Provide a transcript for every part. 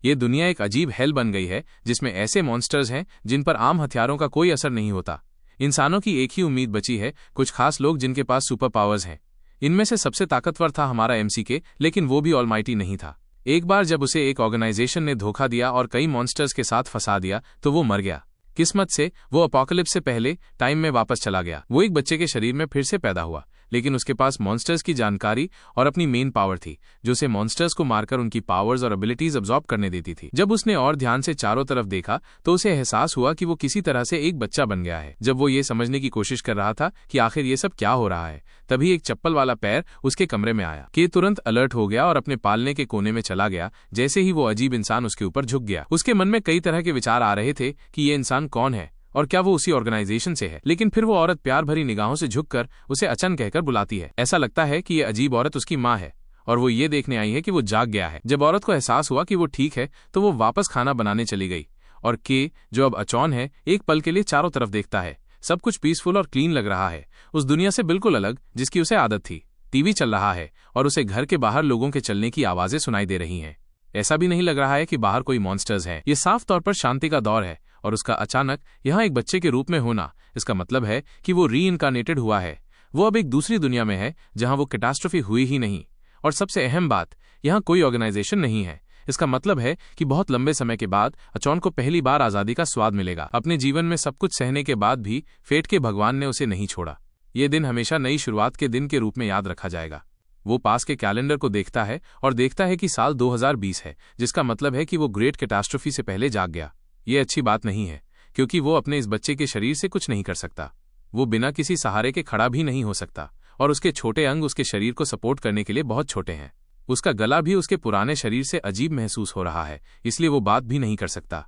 ये दुनिया एक अजीब हेल बन गई है जिसमें ऐसे मॉन्स्टर्स हैं जिन पर आम हथियारों का कोई असर नहीं होता। इंसानों की एक ही उम्मीद बची है, कुछ खास लोग जिनके पास सुपर पावर्स हैं। इनमें से सबसे ताकतवर था हमारा एमसीके, लेकिन वो भी ऑलमाइटी नहीं था। एक बार जब उसे एक ऑर्गेनाइजेशन ने धोखा दिया और कई मॉन्स्टर्स के साथ फंसा दिया तो वो मर गया। किस्मत से वो अपोकलिप्स से पहले टाइम में वापस चला गया। वो एक बच्चे के शरीर में फिर से पैदा हुआ, लेकिन उसके पास मॉन्स्टर्स की जानकारी और अपनी मेन पावर थी जो उसे मॉन्स्टर्स को मारकर उनकी पावर्स और एबिलिटीज अब्सॉर्ब करने देती थी। जब उसने और ध्यान से चारों तरफ देखा तो उसे एहसास हुआ कि वो किसी तरह से एक बच्चा बन गया है। जब वो ये समझने की कोशिश कर रहा था कि आखिर ये सब क्या हो रहा है, तभी एक चप्पल वाला पैर उसके कमरे में आया। के तुरंत अलर्ट हो गया और अपने पालने के कोने में चला गया। जैसे ही वो अजीब इंसान उसके ऊपर झुक गया, उसके मन में कई तरह के विचार आ रहे थे कि ये इंसान कौन है और क्या वो उसी ऑर्गेनाइजेशन से है। लेकिन फिर वो औरत प्यार भरी निगाहों से झुककर उसे अचन कहकर बुलाती है। ऐसा लगता है कि ये अजीब औरत उसकी माँ है और वो ये देखने आई है कि वो जाग गया है। जब औरत को एहसास हुआ कि वो ठीक है तो वो वापस खाना बनाने चली गई और के, जो अब अचौन है, एक पल के लिए चारों तरफ देखता है। सब कुछ पीसफुल और क्लीन लग रहा है, उस दुनिया से बिल्कुल अलग जिसकी उसे आदत थी। टीवी चल रहा है और उसे घर के बाहर लोगों के चलने की आवाजें सुनाई दे रही हैं। ऐसा भी नहीं लग रहा है कि बाहर कोई मॉन्स्टर्स है। ये साफ तौर पर शांति का दौर है और उसका अचानक यहाँ एक बच्चे के रूप में होना, इसका मतलब है कि वो रीइनकार्नेटेड हुआ है। वो अब एक दूसरी दुनिया में है जहां वो कैटास्ट्रोफी हुई ही नहीं। और सबसे अहम बात, यहाँ कोई ऑर्गेनाइजेशन नहीं है। इसका मतलब है कि बहुत लंबे समय के बाद अचौन को पहली बार आजादी का स्वाद मिलेगा। अपने जीवन में सब कुछ सहने के बाद भी फेट के भगवान ने उसे नहीं छोड़ा। ये दिन हमेशा नई शुरुआत के दिन के रूप में याद रखा जाएगा। वो पास के कैलेंडर को देखता है और देखता है कि साल 2020 है, जिसका मतलब है कि वो ग्रेट कैटास्ट्रोफी से पहले जाग गया। ये अच्छी बात नहीं है क्योंकि वो अपने इस बच्चे के शरीर से कुछ नहीं कर सकता। वो बिना किसी सहारे के खड़ा भी नहीं हो सकता और उसके छोटे अंग उसके शरीर को सपोर्ट करने के लिए बहुत छोटे हैं। उसका गला भी उसके पुराने शरीर से अजीब महसूस हो रहा है, इसलिए वो बात भी नहीं कर सकता।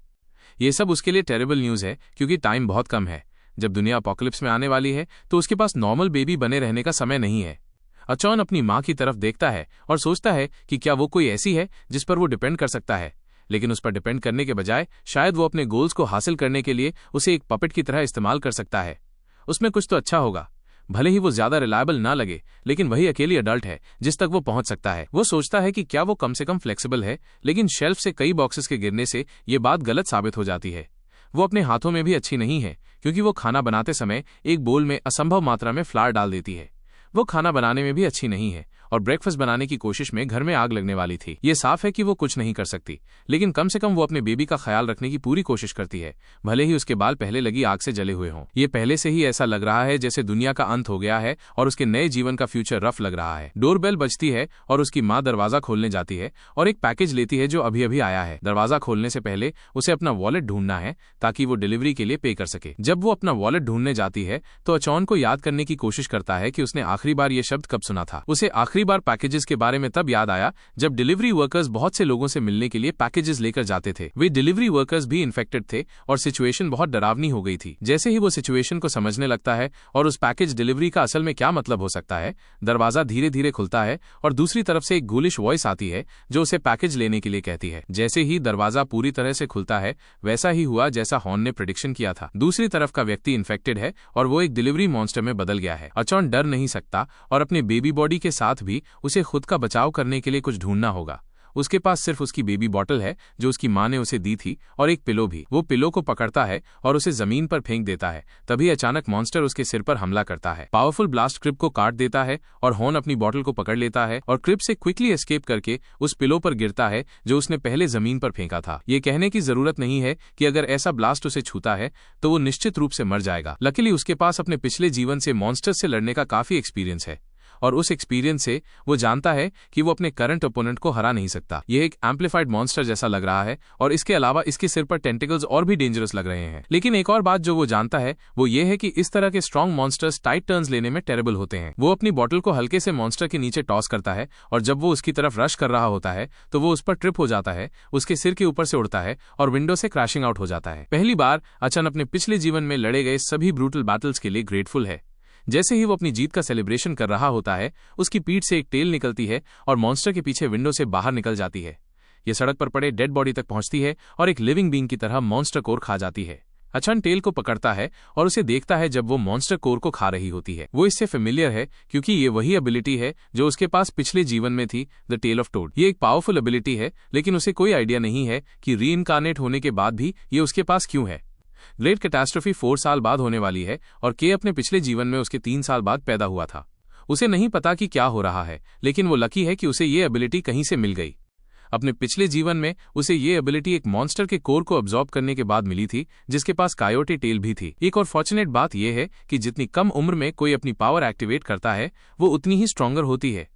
ये सब उसके लिए टेरेबल न्यूज़ है क्योंकि टाइम बहुत कम है। जब दुनिया अपोकलिप्स में आने वाली है तो उसके पास नॉर्मल बेबी बने रहने का समय नहीं है। अचौन अपनी माँ की तरफ देखता है और सोचता है कि क्या वो कोई ऐसी है जिस पर वो डिपेंड कर सकता है। लेकिन उस पर डिपेंड करने के बजाय शायद वो अपने गोल्स को हासिल करने के लिए उसे एक पपेट की तरह इस्तेमाल कर सकता है। उसमें कुछ तो अच्छा होगा, भले ही वो ज्यादा रिलायबल ना लगे, लेकिन वही अकेली अडल्ट है जिस तक वो पहुंच सकता है। वो सोचता है कि क्या वो कम से कम फ्लेक्सिबल है, लेकिन शेल्फ से कई बॉक्सेस के गिरने से ये बात गलत साबित हो जाती है। वो अपने हाथों में भी अच्छी नहीं है क्योंकि वो खाना बनाते समय एक बोल में असंभव मात्रा में फ्लावर डाल देती है। वो खाना बनाने में भी अच्छी नहीं है और ब्रेकफास्ट बनाने की कोशिश में घर में आग लगने वाली थी। ये साफ है कि वो कुछ नहीं कर सकती, लेकिन कम से कम वो अपने बेबी का ख्याल रखने की पूरी कोशिश करती है, भले ही उसके बाल पहले लगी आग से जले हुए हों। ये पहले से ही ऐसा लग रहा है जैसे दुनिया का अंत हो गया है और उसके नए जीवन का फ्यूचर रफ लग रहा है। डोरबेल बजती है और उसकी माँ दरवाजा खोलने जाती है और एक पैकेज लेती है जो अभी अभी आया है। दरवाजा खोलने से पहले उसे अपना वॉलेट ढूंढना है ताकि वो डिलीवरी के लिए पे कर सके। जब वो अपना वॉलेट ढूंढने जाती है तो अचौन को याद करने की कोशिश करता है कि उसने आखिरी बार ये शब्द कब सुना था। उसे आखिरी बार पैकेजेस के बारे में तब याद आया जब डिलीवरी वर्कर्स बहुत से लोगों से मिलने के लिए पैकेजेस लेकर जाते थे। वे डिलीवरी वर्कर्स भी इन्फेक्टेड थे और सिचुएशन बहुत डरावनी हो गई थी। जैसे ही वो सिचुएशन को समझने लगता है और उस पैकेज डिलीवरी का असल में क्या मतलब हो सकता है, दरवाजा धीरे धीरे खुलता है और दूसरी तरफ से एक गूलिश वॉइस आती है जो उसे पैकेज लेने के लिए कहती है। जैसे ही दरवाजा पूरी तरह से खुलता है वैसा ही हुआ जैसा हॉर्न ने प्रेडिक्शन किया था। दूसरी तरफ का व्यक्ति इन्फेक्टेड है और वो एक डिलीवरी मॉन्स्टर में बदल गया है। अचौन डर नहीं सकता और अपने बेबी बॉडी के साथ भी उसे खुद का बचाव करने के लिए कुछ ढूंढना होगा। उसके पास सिर्फ उसकी बेबी बॉटल है जो उसकी माँ ने उसे दी थी और एक पिलो भी। वो पिलो को पकड़ता है और उसे जमीन पर फेंक देता है। तभी अचानक मॉन्स्टर उसके सिर पर हमला करता है। पावरफुल ब्लास्ट क्रिप को काट देता है और हॉर्न अपनी बॉटल को पकड़ लेता है और क्रिप से क्विकली एस्केप करके उस पिलो पर गिरता है जो उसने पहले जमीन पर फेंका था। ये कहने की जरूरत नहीं है कि अगर ऐसा ब्लास्ट उसे छूता है तो वो निश्चित रूप से मर जाएगा। लकीली उसके पास अपने पिछले जीवन से मॉन्स्टर से लड़ने का काफी एक्सपीरियंस है और उस एक्सपीरियंस से वो जानता है कि वो अपने करंट ओपोनेंट को हरा नहीं सकता। यह एक एम्पलीफाइड मॉन्स्टर जैसा लग रहा है और इसके अलावा इसके सिर पर टेंटिकल्स और भी डेंजरस लग रहे हैं। लेकिन एक और बात जो वो जानता है वो ये है कि इस तरह के स्ट्रॉन्ग मॉन्स्टर्स टाइट टर्न्स लेने में टेरेबल होते हैं। वो अपनी बॉटल को हल्के से मॉन्स्टर के नीचे टॉस करता है और जब वो उसकी तरफ रश कर रहा होता है तो वो उस पर ट्रिप हो जाता है, उसके सिर के ऊपर से उड़ता है और विंडो से क्रैशिंग आउट हो जाता है। पहली बार अचन अपने पिछले जीवन में लड़े गए सभी ब्रूटल बैटल्स के लिए ग्रेटफुल है। जैसे ही वो अपनी जीत का सेलिब्रेशन कर रहा होता है, उसकी पीठ से एक टेल निकलती है और मॉन्स्टर के पीछे विंडो से बाहर निकल जाती है। ये सड़क पर पड़े डेड बॉडी तक पहुंचती है और एक लिविंग बीइंग की तरह मॉन्स्टर को खा जाती है। अचान टेल को पकड़ता है और उसे देखता है जब वो मॉन्स्टर कोर को खा रही होती है। वो इससे फेमिलियर है क्योंकि ये वही एबिलिटी है जो उसके पास पिछले जीवन में थी, द टेल ऑफ टोड। ये एक पावरफुल एबिलिटी है, लेकिन उसे कोई आइडिया नहीं है कि रीइनकार्नेट होने के बाद भी ये उसके पास क्यों है। ग्रेट कैटास्ट्रोफी 4 साल बाद होने वाली है और के अपने पिछले जीवन में उसके 3 साल बाद पैदा हुआ था। उसे नहीं पता कि क्या हो रहा है, लेकिन वो लकी है कि उसे ये एबिलिटी कहीं से मिल गई। अपने पिछले जीवन में उसे ये एबिलिटी एक मॉन्स्टर के कोर को अब्सॉर्ब करने के बाद मिली थी, जिसके पास कायोटे टेल भी थी। एक और फॉर्चुनेट बात यह है कि जितनी कम उम्र में कोई अपनी पावर एक्टिवेट करता है, वो उतनी ही स्ट्रॉन्गर होती है।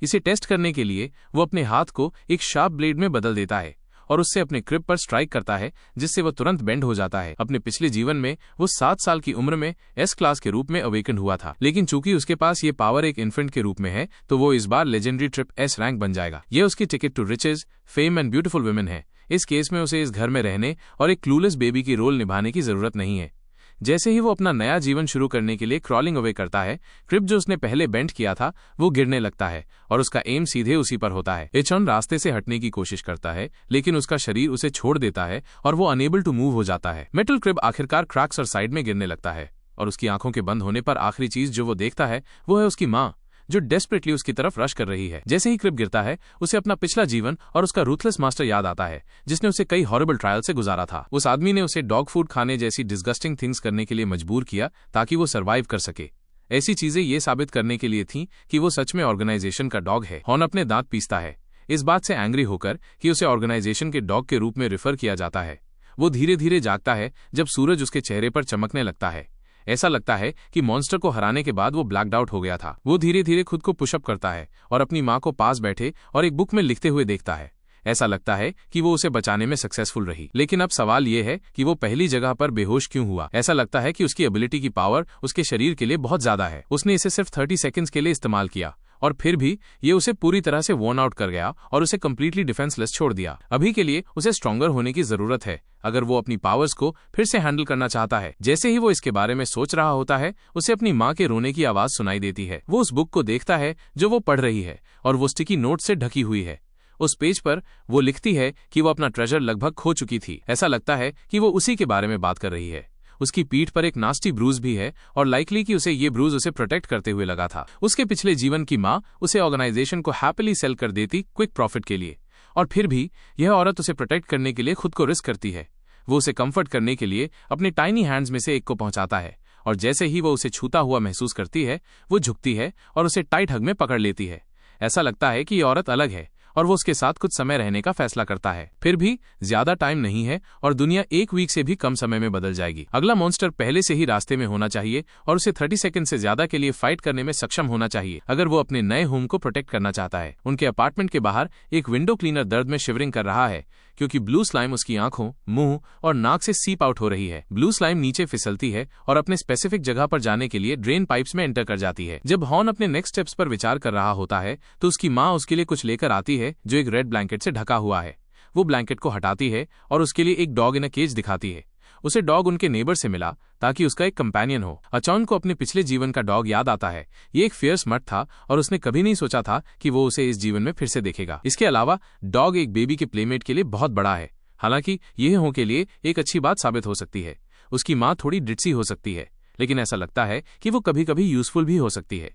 इसे टेस्ट करने के लिए वो अपने हाथ को एक शार्प ब्लेड में बदल देता है और उससे अपने क्रिब पर स्ट्राइक करता है, जिससे वो तुरंत बेंड हो जाता है। अपने पिछले जीवन में वो 7 साल की उम्र में एस क्लास के रूप में अवेकन हुआ था, लेकिन चूंकि उसके पास ये पावर एक इन्फेंट के रूप में है, तो वो इस बार लेजेंडरी ट्रिप एस रैंक बन जाएगा। ये उसकी ticket to riches, fame and beautiful women है। इस केस में उसे इस घर में रहने और एक क्लूलेस बेबी की रोल निभाने की जरूरत नहीं है। जैसे ही वो अपना नया जीवन शुरू करने के लिए क्रॉलिंग अवे करता है, क्रिब जो उसने पहले बेंड किया था वो गिरने लगता है और उसका एम सीधे उसी पर होता है। एचॉन रास्ते से हटने की कोशिश करता है, लेकिन उसका शरीर उसे छोड़ देता है और वो अनेबल टू मूव हो जाता है। मेटल क्रिब आखिरकार क्रैक्स और साइड में गिरने लगता है और उसकी आंखों के बंद होने पर आखिरी चीज जो वो देखता है वो है उसकी माँ, जो डेस्परेटली उसकी तरफ रश कर रही है। जैसे ही क्रिब गिरता है, उसे अपना पिछला जीवन और उसका रूथलेस मास्टर याद आता है, जिसने उसे कई हॉरिबल ट्रायल से गुजारा था। उस आदमी ने उसे डॉग फूड खाने जैसी डिस्गस्टिंग थिंग्स करने के लिए मजबूर किया ताकि वो सर्वाइव कर सके। ऐसी चीजें ये साबित करने के लिए थीं कि वो सच में ऑर्गेनाइजेशन का डॉग है। हॉर्न अपने दांत पीसता है, इस बात से एंग्री होकर कि उसे ऑर्गेनाइजेशन के डॉग के रूप में रिफर किया जाता है। वो धीरे धीरे जागता है जब सूरज उसके चेहरे पर चमकने लगता है। ऐसा लगता है कि मॉन्स्टर को हराने के बाद वो ब्लैक्ड आउट हो गया था। वो धीरे धीरे खुद को पुशअप करता है और अपनी माँ को पास बैठे और एक बुक में लिखते हुए देखता है। ऐसा लगता है कि वो उसे बचाने में सक्सेसफुल रही, लेकिन अब सवाल ये है कि वो पहली जगह पर बेहोश क्यों हुआ। ऐसा लगता है कि उसकी एबिलिटी की पावर उसके शरीर के लिए बहुत ज्यादा है। उसने इसे सिर्फ 30 सेकंड्स के लिए इस्तेमाल किया और फिर भी ये उसे पूरी तरह से वॉर्न आउट कर गया और उसे कंप्लीटली डिफेंसलेस छोड़ दिया। अभी के लिए उसे स्ट्रॉन्गर होने की जरूरत है अगर वो अपनी पावर्स को फिर से हैंडल करना चाहता है। जैसे ही वो इसके बारे में सोच रहा होता है, उसे अपनी माँ के रोने की आवाज सुनाई देती है। वो उस बुक को देखता है जो वो पढ़ रही है और वो स्टिकी नोट से ढकी हुई है। उस पेज पर वो लिखती है कि वो अपना ट्रेजर लगभग खो चुकी थी। ऐसा लगता है कि वो उसी के बारे में बात कर रही है। उसकी पीठ पर एक नास्टी ब्रूज भी है और लाइकली कि उसे ये ब्रूज उसे प्रोटेक्ट करते हुए लगा था। उसके पिछले जीवन की माँ उसे ऑर्गेनाइजेशन को हैप्पीली सेल कर देती क्विक प्रॉफिट के लिए, और फिर भी यह औरत उसे प्रोटेक्ट करने के लिए खुद को रिस्क करती है। वो उसे कंफर्ट करने के लिए अपने टाइनी हैंड्स में से एक को पहुंचाता है और जैसे ही वो उसे छूता हुआ महसूस करती है, वो झुकती है और उसे टाइट हग में पकड़ लेती है। ऐसा लगता है कि ये औरत अलग है और वो उसके साथ कुछ समय रहने का फैसला करता है। फिर भी ज्यादा टाइम नहीं है और दुनिया 1 वीक से भी कम समय में बदल जाएगी। अगला मॉन्स्टर पहले से ही रास्ते में होना चाहिए और उसे 30 सेकंड से ज्यादा के लिए फाइट करने में सक्षम होना चाहिए अगर वो अपने नए होम को प्रोटेक्ट करना चाहता है। उनके अपार्टमेंट के बाहर एक विंडो क्लीनर दर्द में शिवरिंग कर रहा है क्योंकि ब्लू स्लाइम उसकी आंखों, मुंह और नाक से सीप आउट हो रही है। ब्लू स्लाइम नीचे फिसलती है और अपने स्पेसिफिक जगह पर जाने के लिए ड्रेन पाइप्स में एंटर कर जाती है। जब हॉर्न अपने नेक्स्ट स्टेप्स पर विचार कर रहा होता है तो उसकी माँ उसके लिए कुछ लेकर आती है जो एक रेड ब्लैंकेट से ढका हुआ है। वो ब्लैंकेट को हटाती है और उसके लिए एक डॉग इन अ केज दिखाती है। उसे डॉग उनके नेबर से मिला ताकि उसका एक कंपेनियन हो। अचान को अपने पिछले जीवन का डॉग याद आता है। ये एक फियर्स मट था और उसने कभी नहीं सोचा था कि वो उसे इस जीवन में फिर से देखेगा। इसके अलावा डॉग एक बेबी के प्लेमेट के लिए बहुत बड़ा है। हालांकि यह हो के लिए एक अच्छी बात साबित हो सकती है। उसकी माँ थोड़ी डिटसी हो सकती है, लेकिन ऐसा लगता है कि वो कभी कभी यूजफुल भी हो सकती है।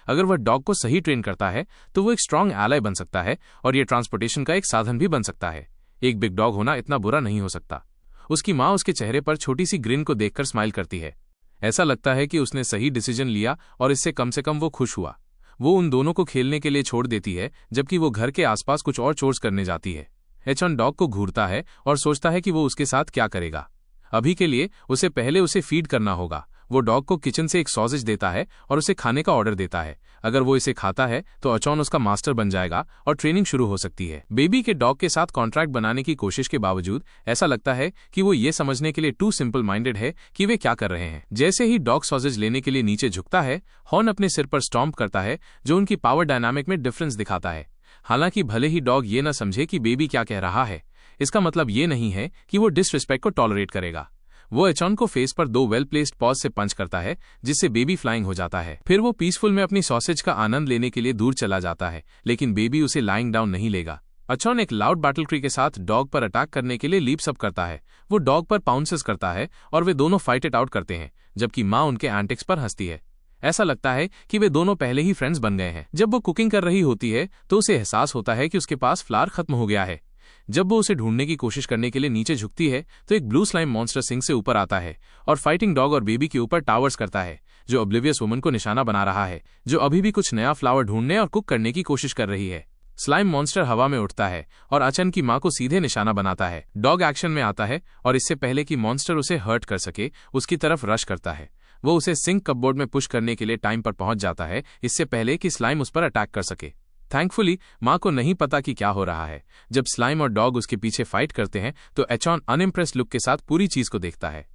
अगर वह डॉग को सही ट्रेन करता है तो वो एक स्ट्रांग एलाय बन सकता है और ये ट्रांसपोर्टेशन का एक साधन भी बन सकता है। एक बिग डॉग होना इतना बुरा नहीं हो सकता। उसकी माँ उसके चेहरे पर छोटी सी ग्रिन को देखकर स्माइल करती है। ऐसा लगता है कि उसने सही डिसीजन लिया और इससे कम से कम वो खुश हुआ। वो उन दोनों को खेलने के लिए छोड़ देती है जबकि वो घर के आसपास कुछ और चोर्स करने जाती है। एचॉन डॉग को घूरता है और सोचता है कि वो उसके साथ क्या करेगा। अभी के लिए उसे पहले उसे फीड करना होगा। वो डॉग को किचन से एक सॉसेज देता है और उसे खाने का ऑर्डर देता है। अगर वो इसे खाता है तो अचॉन उसका मास्टर बन जाएगा और ट्रेनिंग शुरू हो सकती है। बेबी के डॉग के साथ कॉन्ट्रैक्ट बनाने की कोशिश के बावजूद ऐसा लगता है कि वो ये समझने के लिए टू सिंपल माइंडेड है कि वे क्या कर रहे हैं। जैसे ही डॉग सॉसेज लेने के लिए नीचे झुकता है, हॉर्न अपने सिर पर स्टॉम्प करता है जो उनकी पावर डायनामिक में डिफरेंस दिखाता है। हालांकि भले ही डॉग ये न समझे कि बेबी क्या कह रहा है, इसका मतलब ये नहीं है कि वो डिसरिस्पेक्ट को टॉलरेट करेगा। वो एचॉन को फेस पर 2 वेल प्लेस्ड पॉज से पंच करता है जिससे बेबी फ्लाइंग हो जाता है। फिर वो पीसफुल में अपनी सॉसेज का आनंद लेने के लिए दूर चला जाता है, लेकिन बेबी उसे लाइंग डाउन नहीं लेगा। अचॉन एक लाउड बैटल क्री के साथ डॉग पर अटैक करने के लिए लीप्स अप करता है। वो डॉग पर पाउंसेस करता है और वे दोनों फाइट इट आउट करते हैं, जबकि माँ उनके एंटिक्स पर हंसती है। ऐसा लगता है कि वे दोनों पहले ही फ्रेंड्स बन गए हैं। जब वो कुकिंग कर रही होती है तो उसे एहसास होता है कि उसके पास फ्लावर खत्म हो गया है। जब वो उसे ढूंढने की कोशिश करने के लिए नीचे झुकती है तो एक ब्लू स्लाइम मॉन्स्टर सिंक से ऊपर आता है और फाइटिंग डॉग और बेबी के ऊपर टावर्स करता है, जो ऑब्लिवियस वुमन को निशाना बना रहा है, जो अभी भी कुछ नया फ्लावर ढूंढने और कुक करने की कोशिश कर रही है। स्लाइम मॉन्स्टर हवा में उठता है और अचन की मां को सीधे निशाना बनाता है। डॉग एक्शन में आता है और इससे पहले कि मॉन्स्टर उसे हर्ट कर सके उसकी तरफ रश करता है। वो उसे सिंक कपबोर्ड में पुश करने के लिए टाइम पर पहुंच जाता है, इससे पहले कि स्लाइम उस पर अटैक कर सके। थैंकफुली मां को नहीं पता कि क्या हो रहा है। जब स्लाइम और डॉग उसके पीछे फाइट करते हैं तो एचॉन अनइम्प्रेस्ड लुक के साथ पूरी चीज को देखता है।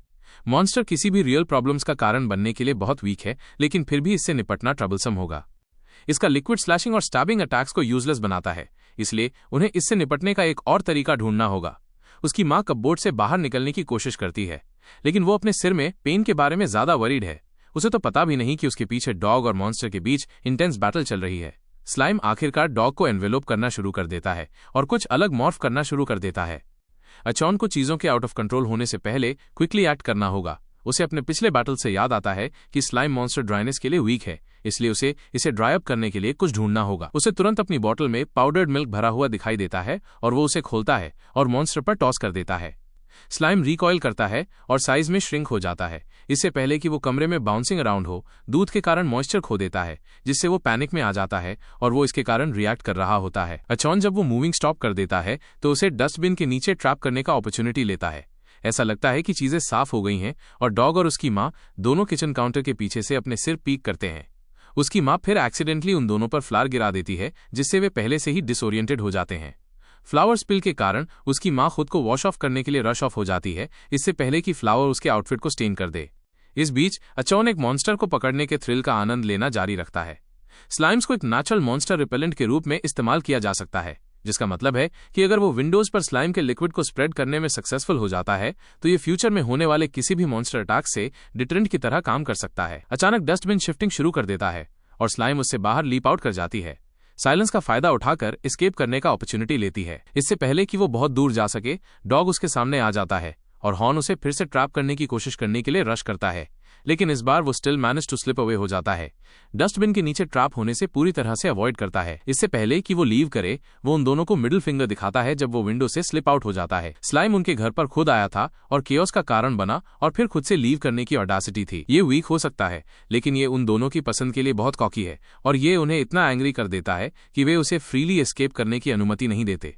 मॉन्स्टर किसी भी रियल प्रॉब्लम्स का कारण बनने के लिए बहुत वीक है, लेकिन फिर भी इससे निपटना ट्रबलसम होगा। इसका लिक्विड स्लैशिंग और स्टैबिंग अटैक्स को यूजलेस बनाता है, इसलिए उन्हें इससे निपटने का एक और तरीका ढूंढना होगा। उसकी मां कपबोर्ड से बाहर निकलने की कोशिश करती है, लेकिन वो अपने सिर में पेन के बारे में ज्यादा वरीड है। उसे तो पता भी नहीं कि उसके पीछे डॉग और मॉन्स्टर के बीच इंटेंस बैटल चल रही है। स्लाइम आखिरकार डॉग को एनवेलोप करना शुरू कर देता है और कुछ अलग मॉर्फ करना शुरू कर देता है। अचॉन को चीजों के आउट ऑफ कंट्रोल होने से पहले क्विकली एक्ट करना होगा। उसे अपने पिछले बैटल से याद आता है कि स्लाइम मॉन्स्टर ड्राइनेस के लिए वीक है, इसलिए उसे इसे ड्राई अप करने के लिए कुछ ढूंढना होगा। उसे तुरंत अपनी बोतल में पाउडर्ड मिल्क भरा हुआ दिखाई देता है और वो उसे खोलता है और मॉन्स्टर पर टॉस कर देता है। स्लाइम रिकॉइल करता है और साइज में श्रिंक हो जाता है। इससे पहले कि वो कमरे में बाउंसिंग अराउंड हो, दूध के कारण मॉइस्चर खो देता है, जिससे वो पैनिक में आ जाता है और वो इसके कारण रिएक्ट कर रहा होता है। अचॉन जब वो मूविंग स्टॉप कर देता है तो उसे डस्टबिन के नीचे ट्रैप करने का अपॉर्चुनिटी लेता है। ऐसा लगता है कि चीजें साफ हो गई हैं और डॉग और उसकी मां दोनों किचन काउंटर के पीछे से अपने सिर पीक करते हैं। उसकी मां फिर एक्सीडेंटली उन दोनों पर फ्लावर गिरा देती है, जिससे वे पहले से ही डिसोरिएंटेड हो जाते हैं। फ्लावर स्पिल के कारण उसकी मां खुद को वॉश ऑफ करने के लिए रश ऑफ हो जाती है, इससे पहले कि फ्लावर उसके आउटफिट को स्टेन कर दे। इस बीच अचॉन एक मॉन्स्टर को पकड़ने के थ्रिल का आनंद लेना जारी रखता है। स्लाइम्स को एक नेचुरल मॉन्स्टर रिपेलेंट के रूप में इस्तेमाल किया जा सकता है, जिसका मतलब है कि अगर वो विंडोज पर स्लाइम के लिक्विड को स्प्रेड करने में सक्सेसफुल हो जाता है तो ये फ्यूचर में होने वाले किसी भी मॉन्स्टर अटैक से डिटरेंट की तरह काम कर सकता है। अचानक डस्टबिन शिफ्टिंग शुरू कर देता है और स्लाइम उससे बाहर लीप आउट कर जाती है। साइलेंस का फायदा उठाकर एस्केप करने का अपॉर्चुनिटी लेती है। इससे पहले कि वो बहुत दूर जा सके, डॉग उसके सामने आ जाता है और हॉर्न उसे फिर से ट्रैप करने की कोशिश करने के लिए रश करता है, लेकिन इस बार वो still manage to slip away हो जाता है। डस्टबिन के नीचे ट्रैप होने से पूरी तरह से अवॉइड करता है। इससे पहले कि वो लीव करे, वो उन दोनों को मिडिल फिंगर दिखाता है जब वो विंडो से स्लिप आउट हो जाता है। स्लाइम उनके घर पर खुद आया था और केओस का कारण बना और फिर खुद से लीव करने की ऑडासिटी थी। ये वीक हो सकता है, लेकिन ये उन दोनों की पसंद के लिए बहुत कॉकी है और ये उन्हें इतना एंग्री कर देता है कि वे उसे फ्रीली एस्केप करने की अनुमति नहीं देते।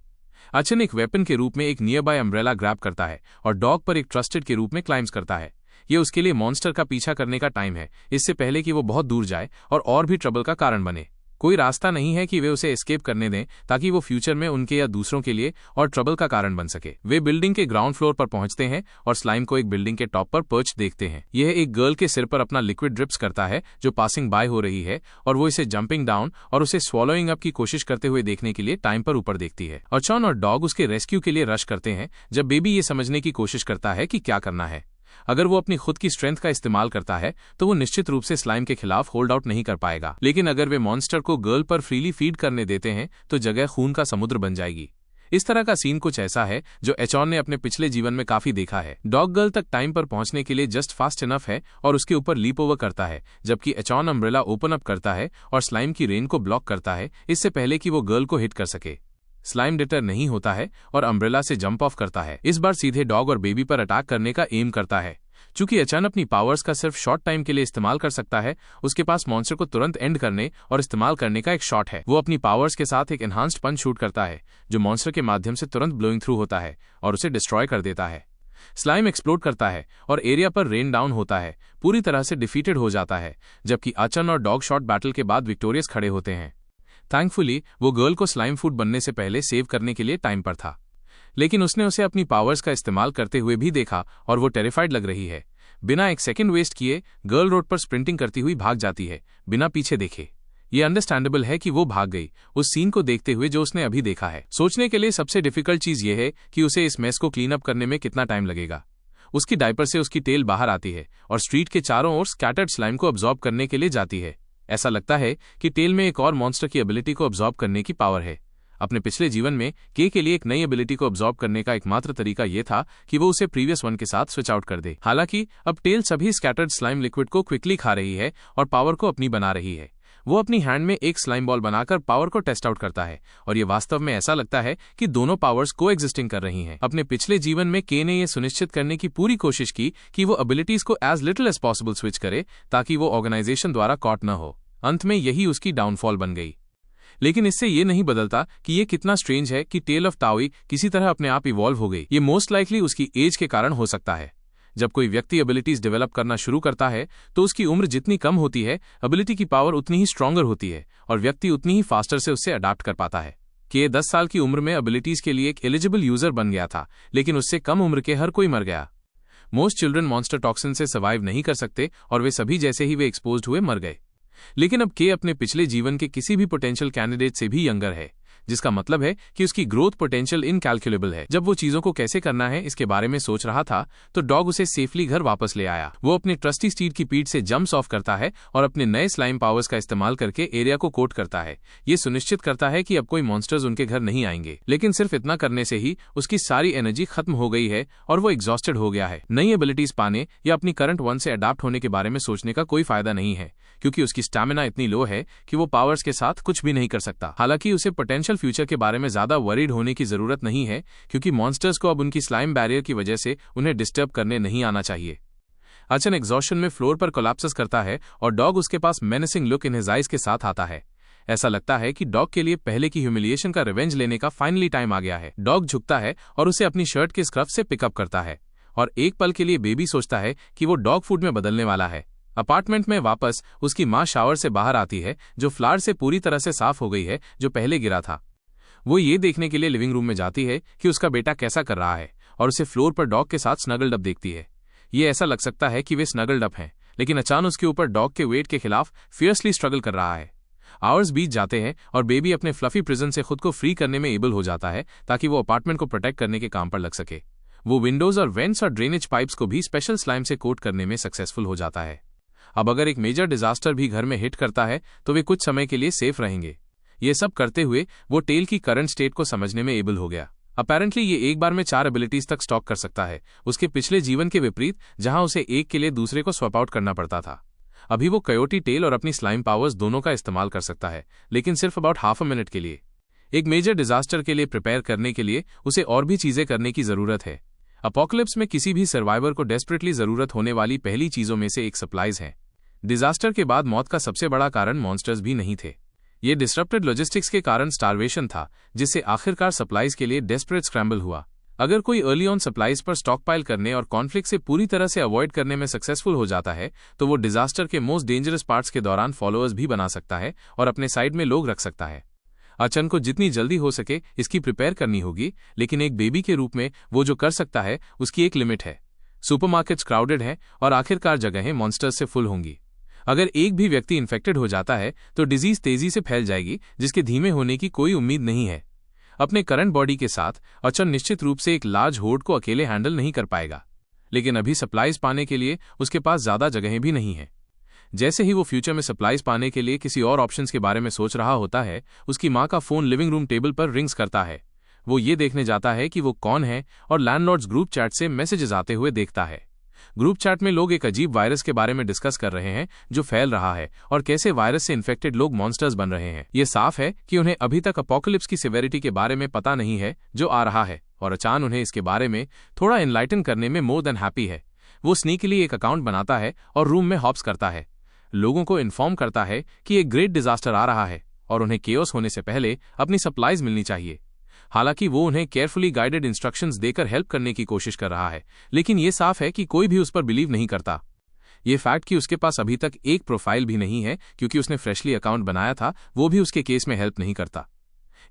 अचन एक वेपन के रूप में एक नियर बाय अम्ब्रेला ग्रैब करता है और डॉग पर एक ट्रस्टेड के रूप में क्लाइम्स करता है। ये उसके लिए मॉन्स्टर का पीछा करने का टाइम है, इससे पहले कि वो बहुत दूर जाए और भी ट्रबल का कारण बने। कोई रास्ता नहीं है कि वे उसे एस्केप करने दें ताकि वो फ्यूचर में उनके या दूसरों के लिए और ट्रबल का कारण बन सके। वे बिल्डिंग के ग्राउंड फ्लोर पर पहुंचते हैं और स्लाइम को एक बिल्डिंग के टॉप पर पर्च देखते हैं। यह एक गर्ल के सिर पर अपना लिक्विड ड्रिप्स करता है जो पासिंग बाय हो रही है और वो इसे जंपिंग डाउन और उसे स्वॉलोइंग अप की कोशिश करते हुए देखने के लिए टाइम पर ऊपर देखती है। अचॉन और डॉग उसके रेस्क्यू के लिए रश करते हैं जब बेबी ये समझने की कोशिश करता है कि क्या करना है। अगर वो अपनी खुद की स्ट्रेंथ का इस्तेमाल करता है तो वो निश्चित रूप से स्लाइम के खिलाफ होल्ड आउट नहीं कर पाएगा, लेकिन अगर वे मॉन्स्टर को गर्ल पर फ्रीली फीड करने देते हैं तो जगह खून का समुद्र बन जाएगी। इस तरह का सीन कुछ ऐसा है जो एचॉन ने अपने पिछले जीवन में काफी देखा है। डॉग गर्ल तक टाइम पर पहुंचने के लिए जस्ट फास्ट इनफ है और उसके ऊपर लीप ओवर करता है, जबकि एचॉन अम्ब्रेला ओपन अप करता है और स्लाइम की रेन को ब्लॉक करता है, इससे पहले कि वो गर्ल को हिट कर सके। स्लाइम डिटर नहीं होता है और अम्ब्रेला से जंप ऑफ करता है, इस बार सीधे डॉग और बेबी पर अटैक करने का एम करता है। चूंकि अचान अपनी पावर्स का सिर्फ शॉर्ट टाइम के लिए इस्तेमाल कर सकता है, उसके पास मॉन्स्टर को तुरंत एंड करने और इस्तेमाल करने का एक शॉट है। वो अपनी पावर्स के साथ एक एनहांस्ड पंच शूट करता है जो मॉन्स्टर के माध्यम से तुरंत ब्लोइंग थ्रू होता है और उसे डिस्ट्रॉय कर देता है। स्लाइम एक्सप्लोड करता है और एरिया पर रेन डाउन होता है, पूरी तरह से डिफीटेड हो जाता है, जबकि अचन और डॉग शॉट बैटल के बाद विक्टोरियस खड़े होते हैं। थैंकफुली वो गर्ल को स्लाइम फूड बनने से पहले सेव करने के लिए टाइम पर था, लेकिन उसने उसे अपनी पावर्स का इस्तेमाल करते हुए भी देखा और वो टेरिफाइड लग रही है। बिना एक सेकंड वेस्ट किए गर्ल रोड पर स्प्रिंटिंग करती हुई भाग जाती है, बिना पीछे देखे। ये अंडरस्टैंडेबल है कि वो भाग गई उस सीन को देखते हुए जो उसने अभी देखा है। सोचने के लिए सबसे डिफिकल्ट चीज ये है कि उसे इस मेस को क्लीन अप करने में कितना टाइम लगेगा। उसकी डायपर से उसकी टेल बाहर आती है और स्ट्रीट के चारों ओर स्कैटर्ड स्लाइम को अब्सॉर्ब करने के लिए जाती है। ऐसा लगता है कि टेल में एक और मॉन्स्टर की एबिलिटी को अब्सॉर्ब करने की पावर है। अपने पिछले जीवन में के लिए एक नई एबिलिटी को अब्सॉर्ब करने का एकमात्र तरीका यह था कि वो उसे प्रीवियस वन के साथ स्विच आउट कर दे। हालांकि अब टेल सभी स्कैटर्ड स्लाइम लिक्विड को क्विकली खा रही है और पावर को अपनी बना रही है। वो अपनी हैंड में एक स्लाइम बॉल बनाकर पावर को टेस्ट आउट करता है और ये वास्तव में ऐसा लगता है कि दोनों पावर्स को एग्जिस्टिंग कर रही हैं। अपने पिछले जीवन में के ने यह सुनिश्चित करने की पूरी कोशिश की कि वो एबिलिटीज को as little as possible switch करे ताकि वो ऑर्गेनाइजेशन द्वारा कॉट न हो। अंत में यही उसकी डाउनफॉल बन गई। लेकिन इससे ये नहीं बदलता कि ये कितना स्ट्रेंज है कि टेल ऑफ ताओई किसी तरह अपने आप इवॉल्व हो गई। ये मोस्ट लाइकली उसकी एज के कारण हो सकता है। जब कोई व्यक्ति एबिलिटीज डेवलप करना शुरू करता है तो उसकी उम्र जितनी कम होती है, एबिलिटी की पावर उतनी ही स्ट्रॉन्गर होती है और व्यक्ति उतनी ही फास्टर से उससे अडाप्ट कर पाता है। के 10 साल की उम्र में एबिलिटीज के लिए एक एलिजिबल यूजर बन गया था, लेकिन उससे कम उम्र के हर कोई मर गया। मोस्ट चिल्ड्रन मॉन्स्टर टॉक्सिन से सर्वाइव नहीं कर सकते और वे सभी जैसे ही वे एक्सपोज्ड हुए मर गए। लेकिन अब के अपने पिछले जीवन के किसी भी पोटेंशियल कैंडिडेट से भी यंगर है, जिसका मतलब है कि उसकी ग्रोथ पोटेंशियल इनकैलकुलेबल है। जब वो चीजों को कैसे करना है इसके बारे में सोच रहा था तो डॉग उसे सेफली घर वापस ले आया। वो अपने ट्रस्टी स्टीड की पीठ से जंप्स ऑफ करता है और अपने नए स्लाइम पावर्स का इस्तेमाल करके एरिया को कोट करता है। ये सुनिश्चित करता है कि अब कोई मॉन्स्टर्स उनके घर नहीं आएंगे। लेकिन सिर्फ इतना करने से ही उसकी सारी एनर्जी खत्म हो गई है और वो एग्जॉस्टेड हो गया है। नई एबिलिटीज पाने या अपनी करंट वन से अडाप्ट होने के बारे में सोचने का कोई फायदा नहीं है, क्योंकि उसकी स्टैमिना इतनी लो है कि वो पावर्स के साथ कुछ भी नहीं कर सकता। हालांकि उसे पोटेंशियल फ्यूचर के बारे में ज्यादा वरीड होने की जरूरत नहीं है, क्योंकि मॉन्स्टर्स को अब उनकी स्लाइम बैरियर की वजह से उन्हें डिस्टर्ब करने नहीं आना चाहिए। अचन एग्जॉशन में फ्लोर पर कोलैप्स करता है और डॉग उसके पास menacing look in his eyes के साथ आता है। ऐसा लगता है कि डॉग के लिए पहले की ह्यूमिलिएशन का रिवेंज लेने का फाइनली टाइम आ गया है। डॉग झुकता है और उसे अपनी शर्ट के स्क्रफ से पिकअप करता है और एक पल के लिए बेबी सोचता है कि वो डॉग फूड में बदलने वाला है। अपार्टमेंट में वापस उसकी मां शावर से बाहर आती है, जो फ्लावर से पूरी तरह से साफ हो गई है जो पहले गिरा था। वो ये देखने के लिए लिविंग रूम में जाती है कि उसका बेटा कैसा कर रहा है और उसे फ्लोर पर डॉग के साथ स्नगल्ड अप देखती है। ये ऐसा लग सकता है कि वे स्नगल्ड अप हैं, लेकिन अचानक उसके ऊपर डॉग के वेट के खिलाफ फियर्सली स्ट्रगल कर रहा है। आवर्स बीत जाते हैं और बेबी अपने फ्लफी प्रिजन से खुद को फ्री करने में एबल हो जाता है ताकि वो अपार्टमेंट को प्रोटेक्ट करने के काम पर लग सके। वो विंडोज और वेंट्स और ड्रेनेज पाइप्स को भी स्पेशल स्लाइम से कोट करने में सक्सेसफुल हो जाता है। अब अगर एक मेजर डिजास्टर भी घर में हिट करता है तो वे कुछ समय के लिए सेफ रहेंगे। ये सब करते हुए वो टेल की करंट स्टेट को समझने में एबल हो गया। अपेरेंटली ये एक बार में 4 एबिलिटीज तक स्टॉक कर सकता है, उसके पिछले जीवन के विपरीत जहां उसे एक के लिए दूसरे को स्वैप आउट करना पड़ता था। अभी वो कयोटी टेल और अपनी स्लाइम पावर्स दोनों का इस्तेमाल कर सकता है, लेकिन सिर्फ अबाउट हाफ अ मिनट के लिए। एक मेजर डिजास्टर के लिए प्रिपेयर करने के लिए उसे और भी चीजें करने की जरूरत है। अपोकलिप्स में किसी भी सर्वाइवर को डेस्परेटली जरूरत होने वाली पहली चीजों में से एक सप्लाइज है। डिजास्टर के बाद मौत का सबसे बड़ा कारण मॉन्स्टर्स भी नहीं थे, ये डिसरप्टेड लॉजिस्टिक्स के कारण स्टारवेशन था, जिससे आखिरकार सप्लाइज के लिए डेस्परेट स्क्रैम्बल हुआ। अगर कोई अर्ली ऑन सप्लाइज पर स्टॉकपाइल करने और कॉन्फ्लिक्ट से पूरी तरह से अवॉइड करने में सक्सेसफुल हो जाता है तो वो डिजास्टर के मोस्ट डेंजरस पार्ट्स के दौरान फॉलोअर्स भी बना सकता है और अपने साइड में लोग रख सकता है। अचन को जितनी जल्दी हो सके इसकी प्रिपेयर करनी होगी, लेकिन एक बेबी के रूप में वो जो कर सकता है उसकी एक लिमिट है। सुपरमार्केट्स क्राउडेड हैं और आखिरकार जगहें मॉन्स्टर्स से फुल होंगी। अगर एक भी व्यक्ति इन्फेक्टेड हो जाता है तो डिजीज तेजी से फैल जाएगी, जिसके धीमे होने की कोई उम्मीद नहीं है। अपने करंट बॉडी के साथ अचन निश्चित रूप से एक लार्ज होर्ड को अकेले हैंडल नहीं कर पाएगा, लेकिन अभी सप्लाईज पाने के लिए उसके पास ज्यादा जगहें भी नहीं है। जैसे ही वो फ्यूचर में सप्लाईज पाने के लिए किसी और ऑप्शंस के बारे में सोच रहा होता है, उसकी मां का फोन लिविंग रूम टेबल पर रिंग्स करता है। वो ये देखने जाता है कि वो कौन है और लैंडलॉर्ड्स ग्रुप चैट से मैसेजेस आते हुए देखता है। ग्रुप चैट में लोग एक अजीब वायरस के बारे में डिस्कस कर रहे हैं जो फैल रहा है और कैसे वायरस से इन्फेक्टेड लोग मॉन्स्टर्स बन रहे हैं। ये साफ है कि उन्हें अभी तक अपोकलिप्स की सिवेरिटी के बारे में पता नहीं है जो आ रहा है, और अचानक उन्हें इसके बारे में थोड़ा इनलाइटन करने में मोर देन हैप्पी है। वो स्नीकली एक अकाउंट बनाता है और रूम में हॉप्स करता है, लोगों को इन्फॉर्म करता है कि एक ग्रेट डिजास्टर आ रहा है और उन्हें केओस होने से पहले अपनी सप्लाईज मिलनी चाहिए। हालांकि वो उन्हें केयरफुली गाइडेड इंस्ट्रक्शंस देकर हेल्प करने की कोशिश कर रहा है, लेकिन ये साफ है कि कोई भी उस पर बिलीव नहीं करता। ये फैक्ट कि उसके पास अभी तक एक प्रोफाइल भी नहीं है क्योंकि उसने फ्रेशली अकाउंट बनाया था, वो भी उसके केस में हेल्प नहीं करता।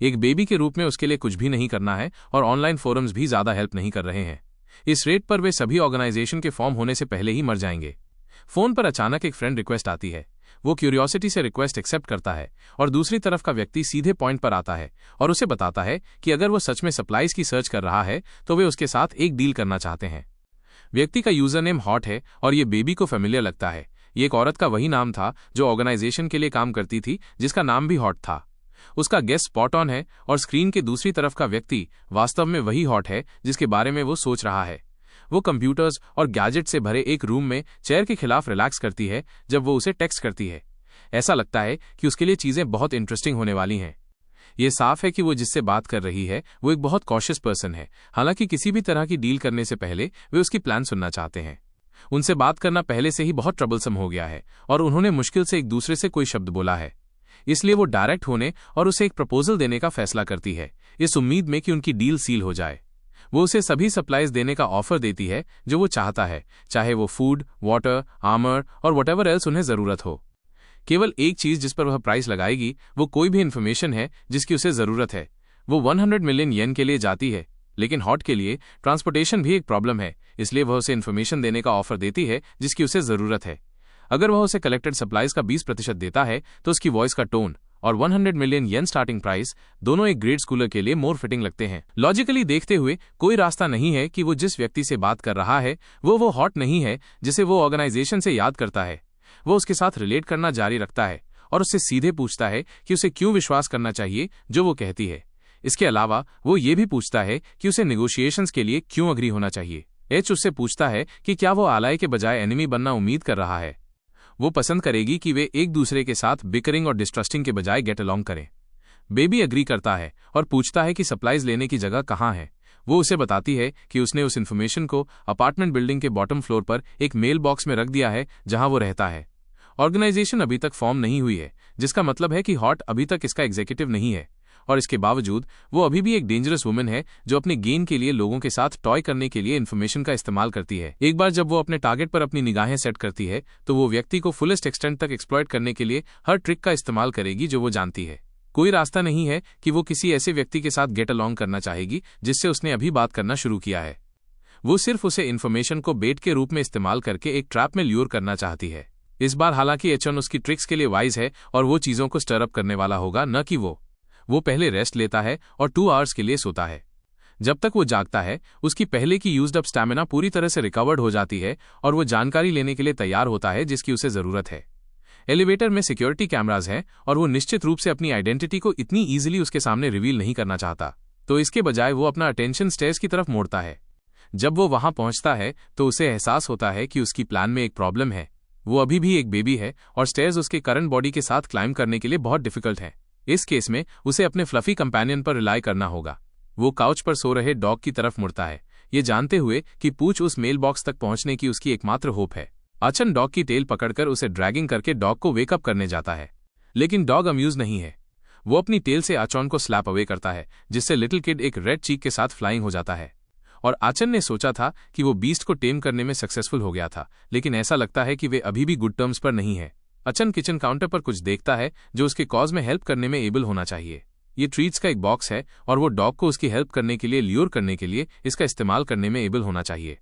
एक बेबी के रूप में उसके लिए कुछ भी नहीं करना है और ऑनलाइन फोरम्स भी ज्यादा हेल्प नहीं कर रहे हैं। इस रेट पर वे सभी ऑर्गेनाइजेशन के फॉर्म होने से पहले ही मर जाएंगे। फोन पर अचानक एक फ्रेंड रिक्वेस्ट आती है। वो क्यूरियोसिटी से रिक्वेस्ट एक्सेप्ट करता है और दूसरी तरफ का व्यक्ति सीधे पॉइंट पर आता है और उसे बताता है कि अगर वो सच में सप्लाईज की सर्च कर रहा है तो वे उसके साथ एक डील करना चाहते हैं। व्यक्ति का यूजर नेम हॉट है और ये बेबी को फेमिलियर लगता है। ये एक औरत का वही नाम था जो ऑर्गेनाइजेशन के लिए काम करती थी, जिसका नाम भी हॉट था। उसका गेस स्पॉट ऑन है और स्क्रीन के दूसरी तरफ का व्यक्ति वास्तव में वही हॉट है जिसके बारे में वो सोच रहा है। वो कंप्यूटर्स और गैजेट से भरे एक रूम में चेयर के खिलाफ रिलैक्स करती है जब वो उसे टेक्स्ट करती है। ऐसा लगता है कि उसके लिए चीजें बहुत इंटरेस्टिंग होने वाली हैं। ये साफ है कि वो जिससे बात कर रही है वो एक बहुत कॉशियस पर्सन है। हालांकि किसी भी तरह की डील करने से पहले वे उसकी प्लान सुनना चाहते हैं। उनसे बात करना पहले से ही बहुत ट्रबलसम हो गया है और उन्होंने मुश्किल से एक दूसरे से कोई शब्द बोला है। इसलिए वो डायरेक्ट होने और उसे एक प्रपोजल देने का फैसला करती है, इस उम्मीद में कि उनकी डील सील हो जाए। वो उसे सभी सप्लाईज देने का ऑफर देती है जो वो चाहता है, चाहे वो फूड, वाटर, आर्मर और व्हाटएवर एल्स उन्हें जरूरत हो। केवल एक चीज जिस पर वह प्राइस लगाएगी वो कोई भी इन्फॉर्मेशन है जिसकी उसे जरूरत है। वो 100 मिलियन येन के लिए जाती है, लेकिन हॉट के लिए ट्रांसपोर्टेशन भी एक प्रॉब्लम है, इसलिए वह उसे इन्फॉर्मेशन देने का ऑफर देती है जिसकी उसे जरूरत है। अगर वह उसे कलेक्टेड सप्लाईज का 20% देता है तो उसकी वॉइस का टोन और 100 मिलियन येन स्टार्टिंग प्राइस दोनों एक ग्रेड स्कूलर के लिए मोर फिटिंग लगते हैं। लॉजिकली देखते हुए कोई रास्ता नहीं है कि वो जिस व्यक्ति से बात कर रहा है वो हॉट नहीं है जिसे वो ऑर्गेनाइजेशन से याद करता है। वो उसके साथ रिलेट करना जारी रखता है और उससे सीधे पूछता है कि उसे क्यों विश्वास करना चाहिए जो वो कहती है। इसके अलावा वो ये भी पूछता है कि उसे नेगोशिएशंस के लिए क्यों अग्री होना चाहिए। एच उससे पूछता है कि क्या वो आलाई के बजाय एनिमी बनना उम्मीद कर रहा है। वो पसंद करेगी कि वे एक दूसरे के साथ बिकरिंग और डिस्ट्रस्टिंग के बजाय गेट अलॉन्ग करें। बेबी अग्री करता है और पूछता है कि सप्लाईज लेने की जगह कहाँ है। वो उसे बताती है कि उसने उस इन्फॉर्मेशन को अपार्टमेंट बिल्डिंग के बॉटम फ्लोर पर एक मेल बॉक्स में रख दिया है जहां वो रहता है। ऑर्गेनाइजेशन अभी तक फॉर्म नहीं हुई है, जिसका मतलब है कि हॉट अभी तक इसका एग्जीक्यूटिव नहीं है, और इसके बावजूद वो अभी भी एक डेंजरस वुमेन है जो अपने गेन के लिए लोगों के साथ टॉय करने के लिए इन्फॉर्मेशन का इस्तेमाल करती है। एक बार जब वो अपने टारगेट पर अपनी निगाहें सेट करती है तो वो व्यक्ति को फुलेस्ट एक्सटेंट तक एक्सप्लॉइट करने के लिए हर ट्रिक का इस्तेमाल करेगी जो वो जानती है। कोई रास्ता नहीं है कि वो किसी ऐसे व्यक्ति के साथ गेट अलॉन्ग करना चाहेगी जिससे उसने अभी बात करना शुरू किया है। वो सिर्फ उसे इन्फॉर्मेशन को बेट के रूप में इस्तेमाल करके एक ट्रैप में ल्यूर करना चाहती है। इस बार हालांकि एचन उसकी ट्रिक्स के लिए वाइज है और वो चीजों को स्टरअप करने वाला होगा, न कि वो पहले रेस्ट लेता है और 2 आवर्स के लिए सोता है। जब तक वो जागता है उसकी पहले की यूज्ड अप स्टैमिना पूरी तरह से रिकवर्ड हो जाती है और वो जानकारी लेने के लिए तैयार होता है जिसकी उसे जरूरत है। एलिवेटर में सिक्योरिटी कैमराज हैं और वो निश्चित रूप से अपनी आइडेंटिटी को इतनी ईजिली उसके सामने रिवील नहीं करना चाहता, तो इसके बजाय वो अपना अटेंशन स्टेयर्स की तरफ मोड़ता है। जब वो वहां पहुंचता है तो उसे एहसास होता है कि उसकी प्लान में एक प्रॉब्लम है। वो अभी भी एक बेबी है और स्टेयर्स उसके करंट बॉडी के साथ क्लाइंब करने के लिए बहुत डिफिकल्ट है। इस केस में उसे अपने फ्लफी कंपेनियन पर रिलाई करना होगा। वो काउच पर सो रहे डॉग की तरफ मुड़ता है, ये जानते हुए कि पूछ उस मेल बॉक्स तक पहुंचने की उसकी एकमात्र होप है। अचन डॉग की टेल पकड़कर उसे ड्रैगिंग करके डॉग को वेकअप करने जाता है, लेकिन डॉग अम्यूज नहीं है। वो अपनी टेल से आचन को स्लैप अवे करता है, जिससे लिटिल किड एक रेड चीक के साथ फ्लाइंग हो जाता है। और आचन ने सोचा था कि वो बीस्ट को टेम करने में सक्सेसफुल हो गया था, लेकिन ऐसा लगता है कि वे अभी भी गुड टर्म्स पर नहीं है। अचन किचन काउंटर पर कुछ देखता है जो उसके कॉज में हेल्प करने में एबल होना चाहिए। ये ट्रीट्स का एक बॉक्स है और वो डॉग को उसकी हेल्प करने के लिए ल्यूर करने के लिए इसका इस्तेमाल करने में एबल होना चाहिए।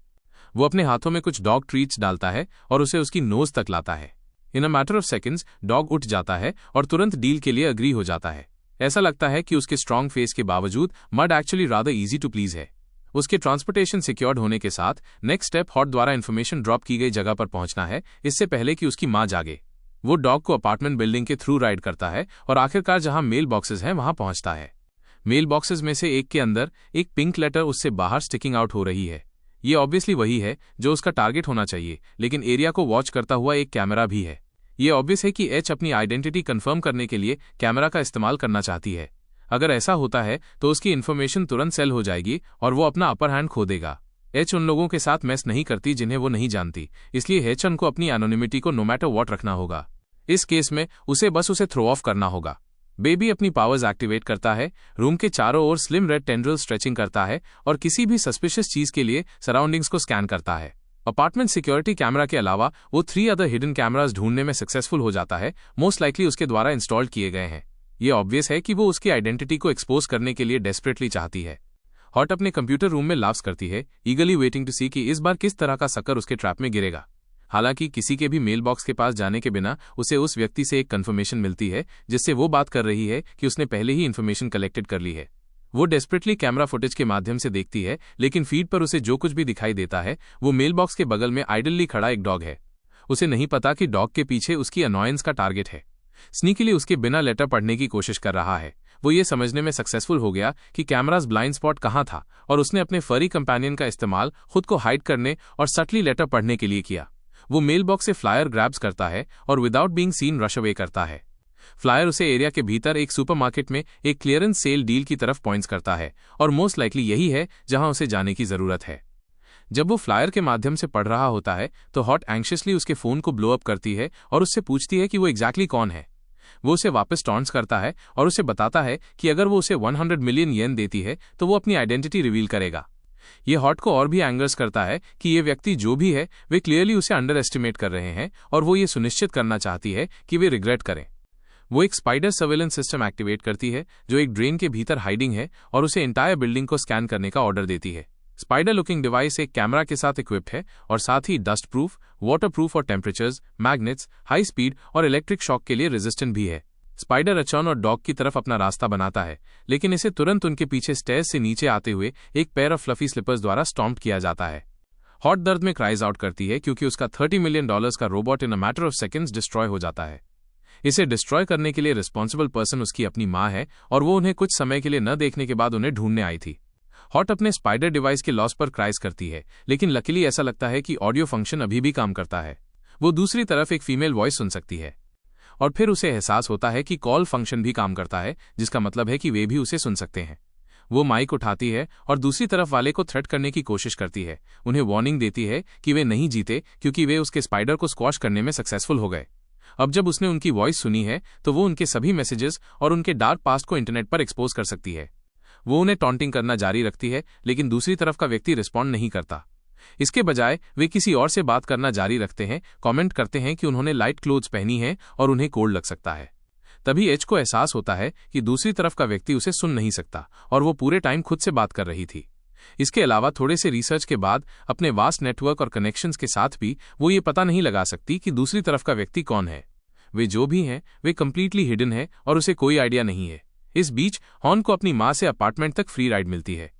वो अपने हाथों में कुछ डॉग ट्रीट्स डालता है और उसे उसकी नोज तक लाता है। In a matter of seconds dog उठ जाता है और तुरंत डील के लिए अग्री हो जाता है। ऐसा लगता है कि उसके स्ट्रॉन्ग फेस के बावजूद mud actually rather easy to please है। उसके ट्रांसपोर्टेशन सिक्योर्ड होने के साथ नेक्स्ट स्टेप हॉट द्वारा इन्फॉर्मेशन ड्रॉप की गई जगह पर पहुंचना है, इससे पहले कि उसकी मां जागे। वो डॉग को अपार्टमेंट बिल्डिंग के थ्रू राइड करता है और आखिरकार जहां मेल बॉक्सेस हैं वहां पहुंचता है। मेल बॉक्सेस में से एक के अंदर एक पिंक लेटर उससे बाहर स्टिकिंग आउट हो रही है। ये ऑब्वियसली वही है जो उसका टारगेट होना चाहिए, लेकिन एरिया को वॉच करता हुआ एक कैमरा भी है। ये ऑब्वियस है कि एच अपनी आइडेंटिटी कंफर्म करने के लिए कैमरा का इस्तेमाल करना चाहती है। अगर ऐसा होता है तो उसकी इन्फॉर्मेशन तुरंत सेल हो जाएगी और वो अपना अपर हैंड खो देगा। एच उन लोगों के साथ मैस नहीं करती जिन्हें वो नहीं जानती, इसलिए एचन को अपनी एनोनिमिटी को नो मैटर व्हाट रखना होगा। इस केस में उसे थ्रो ऑफ करना होगा। बेबी अपनी पावर्स एक्टिवेट करता है, रूम के चारों ओर स्लिम रेड टेंड्रिल स्ट्रेचिंग करता है और किसी भी सस्पिशियस चीज के लिए सराउंडिंग्स को स्कैन करता है। अपार्टमेंट सिक्योरिटी कैमरा के अलावा वो 3 अदर हिडन कैमरास ढूंढने में सक्सेसफुल हो जाता है, मोस्ट लाइकली उसके द्वारा इंस्टॉल किए गए हैं। ये ऑब्वियस है कि वो उसकी आइडेंटिटी को एक्सपोज करने के लिए डेस्परेटली चाहती है। हॉट अपने कंप्यूटर रूम में लाफ्स करती है, ईगली वेटिंग टू सी कि इस बार किस तरह का सकर उसके ट्रैप में गिरेगा। हालांकि किसी के भी मेल बॉक्स के पास जाने के बिना उसे उस व्यक्ति से एक कंफर्मेशन मिलती है जिससे वो बात कर रही है कि उसने पहले ही इन्फॉर्मेशन कलेक्टेड कर ली है। वो डेस्परेटली कैमरा फुटेज के माध्यम से देखती है, लेकिन फीड पर उसे जो कुछ भी दिखाई देता है वो मेल बॉक्स के बगल में आइडली खड़ा एक डॉग है। उसे नहीं पता कि डॉग के पीछे उसकी अनॉयंस का टारगेट है। स्नीकीली उसके बिना लेटर पढ़ने की कोशिश कर रहा है। वो ये समझने में सक्सेसफुल हो गया कि कैमरास ब्लाइंड स्पॉट कहाँ था, और उसने अपने फरी कंपेनियन का इस्तेमाल खुद को हाइड करने और सटली लेटर पढ़ने के लिए किया। वो मेल बॉक्स से फ्लायर ग्रैब्स करता है और without being seen rush away करता है। फ्लायर उसे एरिया के भीतर एक सुपरमार्केट में एक क्लियरेंस सेल डील की तरफ पॉइंट्स करता है, और मोस्ट लाइकली यही है जहां उसे जाने की जरूरत है। जब वो फ्लायर के माध्यम से पढ़ रहा होता है तो हॉट एंग्शियसली उसके फोन को ब्लो अप करती है और उससे पूछती है कि वो एग्जैक्टली कौन है। वो उसे वापस टॉन्ट्स करता है और उसे बताता है कि अगर वो उसे 100 मिलियन येन देती है तो वो अपनी आइडेंटिटी रिवील करेगा। ये हॉट को और भी एंगर्स करता है कि ये व्यक्ति जो भी है वे क्लियरली उसे अंडर एस्टिमेट कर रहे हैं, और वो ये सुनिश्चित करना चाहती है कि वे रिग्रेट करें। वो एक स्पाइडर सर्वेलेंस सिस्टम एक्टिवेट करती है जो एक ड्रेन के भीतर हाइडिंग है, और उसे एंटायर बिल्डिंग को स्कैन करने का ऑर्डर देती है। स्पाइडर लुकिंग डिवाइस एक कैमरा के साथ इक्विप्ड है और साथ ही डस्ट प्रूफ, वाटर प्रूफ और टेम्परेचर्स, मैग्नेट्स, हाई स्पीड और इलेक्ट्रिक शॉक के लिए रेजिस्टेंट भी है। स्पाइडर अचॉन और डॉग की तरफ अपना रास्ता बनाता है, लेकिन इसे तुरंत उनके पीछे स्टेयर्स से नीचे आते हुए एक पेयर ऑफ फ्लफी स्लिपर्स द्वारा स्टॉम्प किया जाता है। हॉट दर्द में क्राइज आउट करती है क्योंकि उसका $30 मिलियन का robot in a matter of seconds destroy हो जाता है। इसे डिस्ट्रॉय करने के लिए रिस्पॉन्सिबल पर्सन उसकी अपनी माँ है, और वो उन्हें कुछ समय के लिए न देखने के बाद उन्हें ढूंढने आई थी। हॉट अपने स्पाइडर डिवाइस के लॉस पर क्राइज करती है, लेकिन लकीली ऐसा लगता है कि ऑडियो फंक्शन अभी भी काम करता है। वो दूसरी तरफ एक फीमेल वॉइस सुन सकती है, और फिर उसे एहसास होता है कि कॉल फंक्शन भी काम करता है, जिसका मतलब है कि वे भी उसे सुन सकते हैं। वो माइक उठाती है और दूसरी तरफ वाले को थ्रेट करने की कोशिश करती है, उन्हें वार्निंग देती है कि वे नहीं जीते क्योंकि वे उसके स्पाइडर को स्क्वॉश करने में सक्सेसफुल हो गए। अब जब उसने उनकी वॉइस सुनी है तो वो उनके सभी मैसेजेस और उनके डार्क पास्ट को इंटरनेट पर एक्सपोज कर सकती है। वो उन्हें टॉन्टिंग करना जारी रखती है, लेकिन दूसरी तरफ का व्यक्ति रिस्पॉन्ड नहीं करता। इसके बजाय वे किसी और से बात करना जारी रखते हैं, कमेंट करते हैं कि उन्होंने लाइट क्लोथ्स पहनी हैं और उन्हें कोल्ड लग सकता है। तभी एच को एहसास होता है कि दूसरी तरफ का व्यक्ति उसे सुन नहीं सकता, और वो पूरे टाइम खुद से बात कर रही थी। इसके अलावा थोड़े से रिसर्च के बाद अपने वास्ट नेटवर्क और कनेक्शंस के साथ भी वो ये पता नहीं लगा सकती कि दूसरी तरफ का व्यक्ति कौन है। वे जो भी हैं वे कंप्लीटली हिडन है और उसे कोई आइडिया नहीं है। इस बीच हॉर्न को अपनी माँ से अपार्टमेंट तक फ्री राइड मिलती है।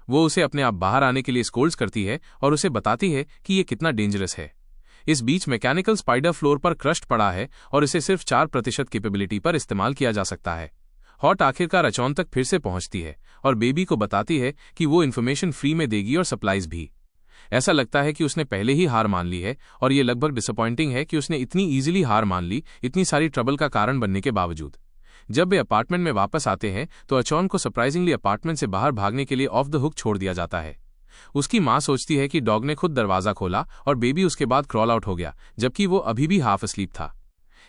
वो उसे अपने आप बाहर आने के लिए स्कोल्ड्स करती है और उसे बताती है कि ये कितना डेंजरस है। इस बीच मैकेनिकल स्पाइडर फ्लोर पर क्रश्ड पड़ा है और इसे सिर्फ 4% कैपेबिलिटी पर इस्तेमाल किया जा सकता है। हॉट आखिरकार अचॉन तक फिर से पहुंचती है और बेबी को बताती है कि वो इन्फॉर्मेशन फ्री में देगी और सप्लाईज भी। ऐसा लगता है कि उसने पहले ही हार मान ली है, और ये लगभग डिसअपॉइंटिंग है कि उसने इतनी ईजिली हार मान ली, इतनी सारी ट्रबल का कारण बनने के बावजूद। जब वे अपार्टमेंट में वापस आते हैं तो अचॉन को सरप्राइजिंगली अपार्टमेंट से बाहर भागने के लिए ऑफ द हुक छोड़ दिया जाता है। उसकी माँ सोचती है कि डॉग ने खुद दरवाजा खोला और बेबी उसके बाद क्रॉल आउट हो गया, जबकि वो अभी भी हाफ अस्लीप था।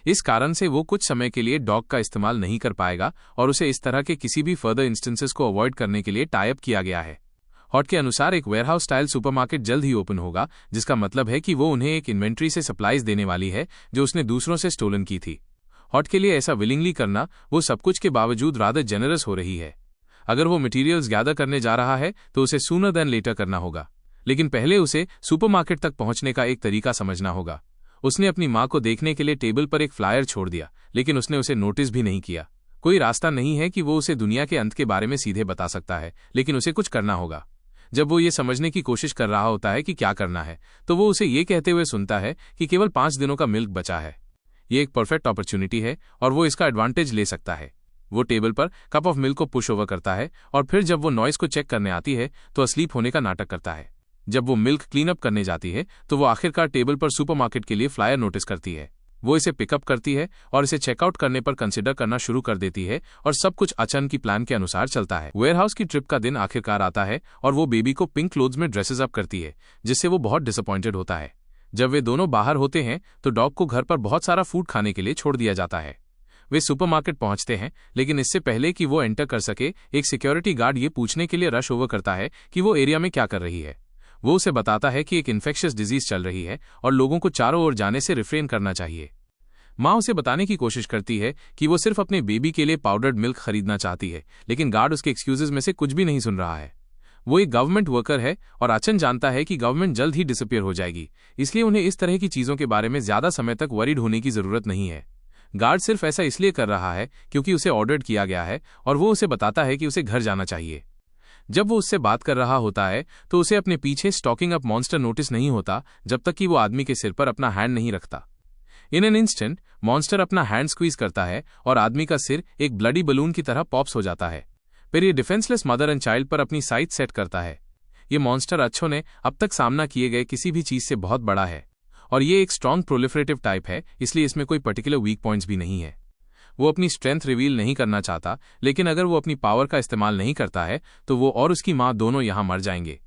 इस कारण से वो कुछ समय के लिए डॉग का इस्तेमाल नहीं कर पाएगा, और उसे इस तरह के किसी भी फर्दर इंस्टेंसेस को अवॉइड करने के लिए टाई अप किया गया है। हॉट के अनुसार एक वेयरहाउस स्टाइल सुपरमार्केट जल्द ही ओपन होगा, जिसका मतलब है कि वो उन्हें एक इन्वेंट्री से सप्लाईज देने वाली है जो उसने दूसरों से स्टोलन की थी। हॉट के लिए ऐसा विलिंगली करना वो सब कुछ के बावजूद रादर जेनरस हो रही है। अगर वो मटेरियल्स गैदर करने जा रहा है तो उसे सूनर देन लेटर करना होगा, लेकिन पहले उसे सुपरमार्केट तक पहुंचने का एक तरीका समझना होगा। उसने अपनी माँ को देखने के लिए टेबल पर एक फ्लायर छोड़ दिया, लेकिन उसने उसे नोटिस भी नहीं किया। कोई रास्ता नहीं है कि वो उसे दुनिया के अंत के बारे में सीधे बता सकता है, लेकिन उसे कुछ करना होगा। जब वो ये समझने की कोशिश कर रहा होता है कि क्या करना है, तो वो उसे ये कहते हुए सुनता है कि केवल 5 दिनों का मिल्क बचा है। ये एक परफेक्ट अपॉर्चुनिटी है और वो इसका एडवांटेज ले सकता है। वो टेबल पर कप ऑफ मिल्क को पुश ओवर करता है, और फिर जब वो नॉइस को चेक करने आती है तो अस्लीप होने का नाटक करता है। जब वो मिल्क क्लीन अप करने जाती है तो वो आखिरकार टेबल पर सुपरमार्केट के लिए फ्लायर नोटिस करती है। वो इसे पिकअप करती है और इसे चेकआउट करने पर कंसिडर करना शुरू कर देती है, और सब कुछ अचन की प्लान के अनुसार चलता है। वेयरहाउस की ट्रिप का दिन आखिरकार आता है और वो बेबी को पिंक क्लोथ्स में ड्रेसेस अप करती है, जिससे वो बहुत डिसअपॉइंटेड होता है। जब वे दोनों बाहर होते हैं तो डॉग को घर पर बहुत सारा फूड खाने के लिए छोड़ दिया जाता है। वे सुपरमार्केट पहुंचते हैं, लेकिन इससे पहले कि वो एंटर कर सके एक सिक्योरिटी गार्ड ये पूछने के लिए रश ओवर करता है कि वो एरिया में क्या कर रही है। वो उसे बताता है कि एक इन्फेक्शियस डिजीज चल रही है और लोगों को चारों ओर जाने से रिफ्रेन करना चाहिए। माँ उसे बताने की कोशिश करती है कि वो सिर्फ अपने बेबी के लिए पाउडर्ड मिल्क खरीदना चाहती है, लेकिन गार्ड उसके एक्सक्यूजेज में से कुछ भी नहीं सुन रहा है। वो एक गवर्नमेंट वर्कर है और अचन जानता है कि गवर्नमेंट जल्द ही डिसअपीयर हो जाएगी, इसलिए उन्हें इस तरह की चीजों के बारे में ज्यादा समय तक वरीड होने की जरूरत नहीं है। गार्ड सिर्फ ऐसा इसलिए कर रहा है क्योंकि उसे ऑर्डर्ड किया गया है, और वो उसे बताता है कि उसे घर जाना चाहिए। जब वो उससे बात कर रहा होता है तो उसे अपने पीछे स्टॉकिंग अप मॉन्स्टर नोटिस नहीं होता जब तक कि वो आदमी के सिर पर अपना हैंड नहीं रखता। इन एन इंस्टेंट मॉन्स्टर अपना हैंड स्क्वीज करता है और आदमी का सिर एक ब्लडी बलून की तरह पॉप्स हो जाता है। फिर ये डिफेंसलेस मदर एंड चाइल्ड पर अपनी साइट सेट करता है। ये मॉन्स्टर अच्छों ने अब तक सामना किए गए किसी भी चीज से बहुत बड़ा है और ये एक स्ट्रॉन्ग प्रोलिफरेटिव टाइप है, इसलिए इसमें कोई पर्टिकुलर वीक पॉइंट्स भी नहीं है। वो अपनी स्ट्रेंथ रिवील नहीं करना चाहता, लेकिन अगर वो अपनी पावर का इस्तेमाल नहीं करता है तो वो और उसकी माँ दोनों यहां मर जाएंगे।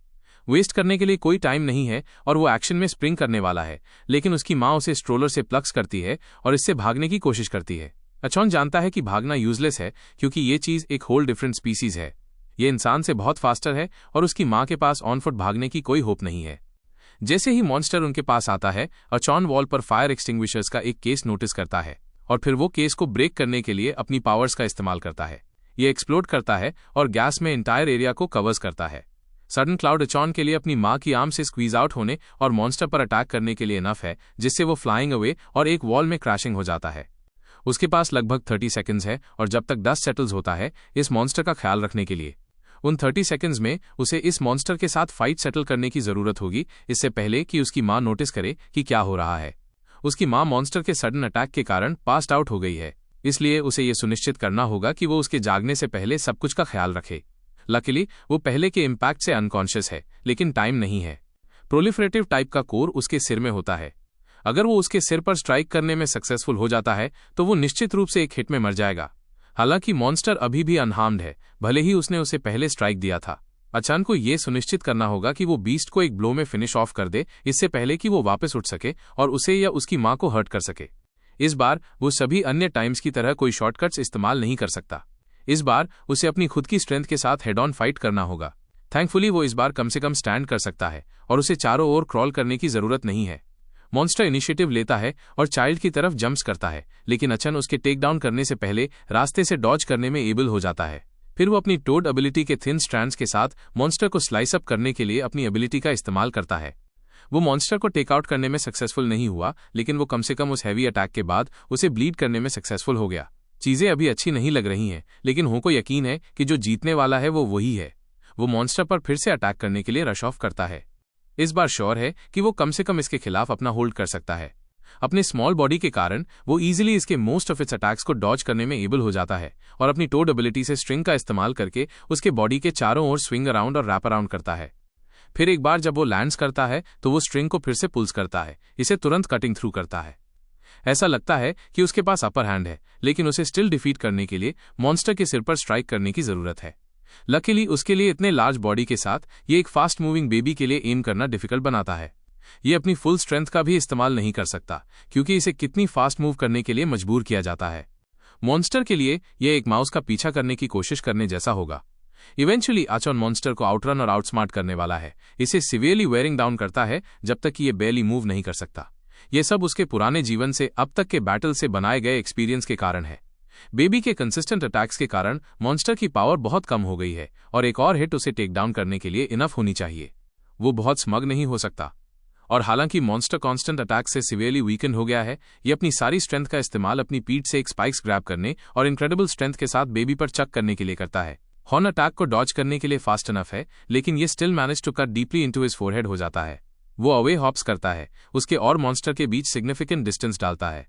वेस्ट करने के लिए कोई टाइम नहीं है और वो एक्शन में स्प्रिंग करने वाला है, लेकिन उसकी माँ उसे स्ट्रोलर से प्लक्स करती है और इससे भागने की कोशिश करती है। अचॉन जानता है कि भागना यूजलेस है क्योंकि ये चीज एक होल डिफरेंट स्पीसीज है। ये इंसान से बहुत फास्टर है और उसकी माँ के पास ऑन फुट भागने की कोई होप नहीं है। जैसे ही मॉन्स्टर उनके पास आता है, अचॉन वॉल पर फायर एक्सटिंग्विशर्स का एक केस नोटिस करता है और फिर वो केस को ब्रेक करने के लिए अपनी पावर्स का इस्तेमाल करता है। ये एक्सप्लोड करता है और गैस में इंटायर एरिया को कवर्स करता है। सडन क्लाउड अचॉन के लिए अपनी माँ की आर्म से स्क्वीज आउट होने और मॉन्स्टर पर अटैक करने के लिए इनफ है, जिससे वो फ्लाइंग अवे और एक वॉल में क्रैशिंग हो जाता है। उसके पास लगभग 30 सेकंड्स है और जब तक डस्ट सेटल्स होता है इस मॉन्स्टर का ख्याल रखने के लिए। उन 30 सेकंड्स में उसे इस मॉन्स्टर के साथ फाइट सेटल करने की जरूरत होगी, इससे पहले कि उसकी माँ नोटिस करे कि क्या हो रहा है। उसकी माँ मॉन्स्टर के सडन अटैक के कारण पास्ट आउट हो गई है, इसलिए उसे ये सुनिश्चित करना होगा कि वो उसके जागने से पहले सब कुछ का ख्याल रखे। लकीली वो पहले के इम्पैक्ट से अनकॉन्शियस है, लेकिन टाइम नहीं है। प्रोलिफरेटिव टाइप का कोर उसके सिर में होता है। अगर वो उसके सिर पर स्ट्राइक करने में सक्सेसफुल हो जाता है तो वो निश्चित रूप से एक हिट में मर जाएगा। हालांकि मॉन्स्टर अभी भी अनहार्म्ड है, भले ही उसने उसे पहले स्ट्राइक दिया था। अचान को ये सुनिश्चित करना होगा कि वो बीस्ट को एक ब्लो में फिनिश ऑफ कर दे, इससे पहले कि वो वापस उठ सके और उसे या उसकी माँ को हर्ट कर सके। इस बार वो सभी अन्य टाइम्स की तरह कोई शॉर्टकट्स इस्तेमाल नहीं कर सकता। इस बार उसे अपनी खुद की स्ट्रेंथ के साथ हेड ऑन फाइट करना होगा। थैंकफुली वो इस बार कम से कम स्टैंड कर सकता है और उसे चारों ओर क्रॉल करने की जरूरत नहीं है। मॉन्स्टर इनिशिएटिव लेता है और चाइल्ड की तरफ जंप्स करता है, लेकिन अचन उसके टेक डाउन करने से पहले रास्ते से डॉज करने में एबल हो जाता है। फिर वो अपनी टोड एबिलिटी के थिन स्ट्रैंड्स के साथ मॉन्स्टर को स्लाइस अप करने के लिए अपनी एबिलिटी का इस्तेमाल करता है। वो मॉन्स्टर को टेक आउट करने में सक्सेसफुल नहीं हुआ, लेकिन वो कम से कम उस हैवी अटैक के बाद उसे ब्लीड करने में सक्सेसफुल हो गया। चीजें अभी अच्छी नहीं लग रही हैं, लेकिन हो को यकीन है कि जो जीतने वाला है वो वही है। वो मॉन्स्टर पर फिर से अटैक करने के लिए रश ऑफ करता है। इस बार श्योर है कि वो कम से कम इसके खिलाफ अपना होल्ड कर सकता है। अपने स्मॉल बॉडी के कारण वो इजीली इसके मोस्ट ऑफ इट्स अटैक्स को डॉज करने में एबल हो जाता है और अपनी टोड एबिलिटी से स्ट्रिंग का इस्तेमाल करके उसके बॉडी के चारों ओर स्विंग अराउंड और रैप अराउंड करता है। फिर एक बार जब वो लैंड्स करता है तो वो स्ट्रिंग को फिर से पुल्स करता है, इसे तुरंत कटिंग थ्रू करता है। ऐसा लगता है कि उसके पास अपर हैंड है, लेकिन उसे स्टिल डिफीट करने के लिए मॉन्स्टर के सिर पर स्ट्राइक करने की जरूरत है। लकीली उसके लिए इतने लार्ज बॉडी के साथ ये एक फास्ट मूविंग बेबी के लिए एम करना डिफिकल्ट बनाता है। ये अपनी फुल स्ट्रेंथ का भी इस्तेमाल नहीं कर सकता क्योंकि इसे कितनी फास्ट मूव करने के लिए मजबूर किया जाता है। मॉन्स्टर के लिए यह एक माउस का पीछा करने की कोशिश करने जैसा होगा। इवेंचुअली अचॉन मॉन्स्टर को आउटरन और आउटस्मार्ट करने वाला है, इसे सिवियरली वेयरिंग डाउन करता है जब तक कि ये बेयरली मूव नहीं कर सकता। ये सब उसके पुराने जीवन से अब तक के बैटल से बनाए गए एक्सपीरियंस के कारण है। बेबी के कंसिस्टेंट अटैक्स के कारण मॉन्स्टर की पावर बहुत कम हो गई है और एक और हिट उसे टेक डाउन करने के लिए इनफ होनी चाहिए। वो बहुत स्मग नहीं हो सकता और हालांकि मॉन्स्टर कांस्टेंट अटैक से सिवियरली वीकन हो गया है, ये अपनी सारी स्ट्रेंथ का इस्तेमाल अपनी पीठ से एक स्पाइक्स ग्रैब करने और इनक्रेडिबल स्ट्रेंथ के साथ बेबी पर चक करने के लिए करता है। हॉर्न अटैक को डॉज करने के लिए फास्ट इनफ है, लेकिन ये still manage to cut deeply into his forehead हो जाता है। वो अवे हॉप्स करता है, उसके और मॉन्स्टर के बीच सिग्निफिकेंट डिस्टेंस डालता है।